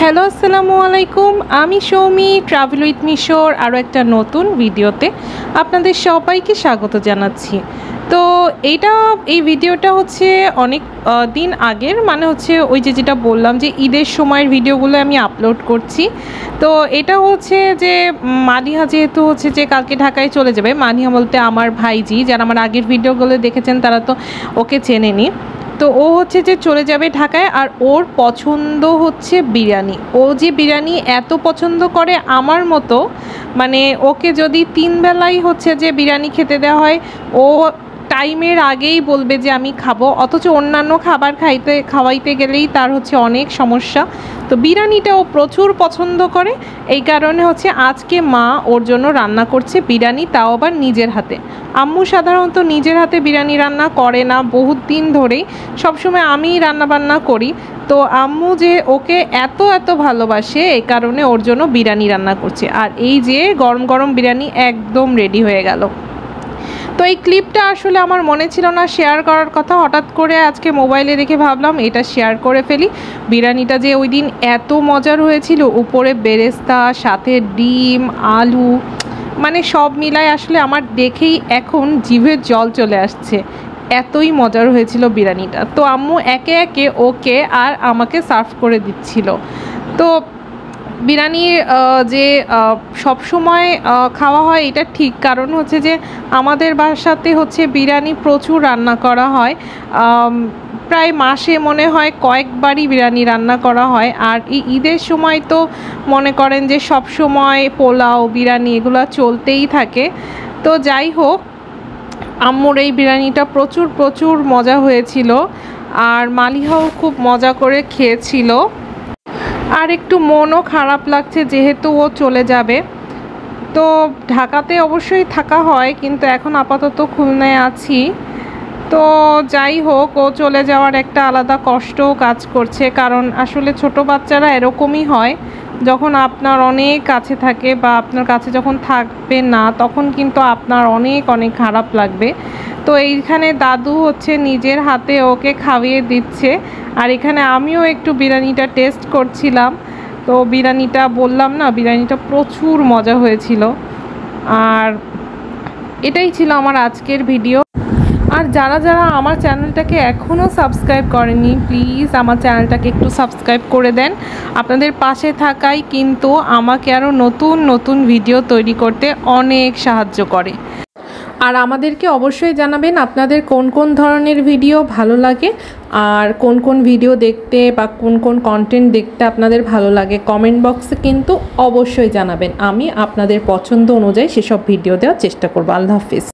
Hello আসসালামু আলাইকুম, আমি সৌমি ট্রাভেল উইথ মিশর আরও একটা নতুন ভিডিওতে আপনাদের সবাইকে স্বাগত জানাচ্ছি। তো এই ভিডিওটা হচ্ছে অনেক দিন আগের, মানে হচ্ছে ওই যেটা বললাম যে ঈদের সময়ের ভিডিওগুলো আমি আপলোড করছি। তো এটা হচ্ছে যে মালিহা যেহেতু হচ্ছে যে কালকে ঢাকায় চলে যাবে, মালিহা বলতে আমার ভাইজি, যারা আমার আগের ভিডিওগুলো দেখেছেন তারা তো ওকে চেনেনি। তো ও হচ্ছে যে চলে যাবে ঢাকায়, আর ওর পছন্দ হচ্ছে বিরিয়ানি। ও যে বিরিয়ানি এত পছন্দ করে আমার মতো, মানে ওকে যদি 3 বেলাই হচ্ছে যে বিরিয়ানি খেতে দেওয়া হয়, ও টাইমের আগেই বলবে যে আমি খাবো, অথচ অন্যান্য খাবার খাওয়াইতে গেলেই তার হচ্ছে অনেক সমস্যা। তো বিরিয়ানিটা ও প্রচুর পছন্দ করে, এই কারণে হচ্ছে আজকে মা ওর জন্য রান্না করছে বিরিয়ানি, তাও আবার নিজের হাতে। আম্মু সাধারণত নিজের হাতে বিরিয়ানি রান্না করে না বহুত দিন ধরেই, সবসময় আমিই রান্নাবান্না করি। তো আম্মু যে ওকে এত ভালোবাসে, এই কারণে ওর জন্য বিরিয়ানি রান্না করছে। আর এই যে গরম গরম বিরিয়ানি একদম রেডি হয়ে গেল। তো এই ক্লিপটা আসলে আমার মনে ছিল না শেয়ার করার কথা, হঠাৎ করে আজকে মোবাইলে দেখে ভাবলাম এটা শেয়ার করে ফেলি। বিরিয়ানিটা যে ওই দিন এত মজার হয়েছিল, উপরে বেরেস্তা, সাথে ডিম, আলু, মানে সব মিলায় আসলে আমার দেখেই এখন জিভে জল চলে আসছে, এতই মজার হয়েছিল বিরিয়ানিটা। তো আম্মু একে একে ওকে আর আমাকে সার্ভ করে দিচ্ছিল। তো বিরিয়ানি যে সব সময় খাওয়া হয় এটা ঠিক, কারণ হচ্ছে যে আমাদের বাসাতে হচ্ছে বিরিয়ানি প্রচুর রান্না করা হয়, প্রায় মাসে মনে হয় কয়েকবারই বিরিয়ানি রান্না করা হয়। আর এই ঈদের সময় তো মনে করেন যে সব সময় পোলাও, বিরিয়ানি এগুলো চলতেই থাকে। তো যাই হোক, আম্মুর এই বিরিয়ানিটা প্রচুর মজা হয়েছিল, আর মালিহাও খুব মজা করে খেয়েছিল। আর একটু মনও খারাপ লাগছে যেহেতু ও চলে যাবে। তো ঢাকাতে অবশ্যই থাকা হয়, কিন্তু এখন আপাতত খুলনায় আছি। তো যাই হোক, ও চলে যাওয়ার একটা আলাদা কষ্টও কাজ করছে, কারণ আসলে ছোট বাচ্চারা এরকমই হয়, যখন আপনার অনেক কাছে থাকে বা আপনার কাছে যখন থাকবে না, তখন কিন্তু আপনার অনেক খারাপ লাগবে। তো এইখানে দাদু হচ্ছে নিজের হাতে ওকে খাইয়ে দিচ্ছে, আর এখানে আমিও একটু বিরিয়ানিটা টেস্ট করছিলাম। তো বিরিয়ানিটা বললাম না, বিরিয়ানিটা প্রচুর মজা হয়েছিল। আর এটাই ছিল আমার আজকের ভিডিও। আর যারা আমার চ্যানেলটাকে এখনও সাবস্ক্রাইব করেনি, প্লিজ আমার চ্যানেলটাকে একটু সাবস্ক্রাইব করে দেন। আপনাদের পাশে থাকাই কিন্তু আমাকে আরও নতুন ভিডিও তৈরি করতে অনেক সাহায্য করে। আর আমাদেরকে অবশ্যই জানাবেন আপনাদের কোন ধরনের ভিডিও ভালো লাগে, আর কোন ভিডিও দেখতে বা কোন কন্টেন্ট দেখতে আপনাদের ভালো লাগে। কমেন্ট বক্সে কিন্তু অবশ্যই জানাবেন, আমি আপনাদের পছন্দ অনুযায়ী সেসব ভিডিও দেওয়ার চেষ্টা করব। আল্লাহ হাফিজ।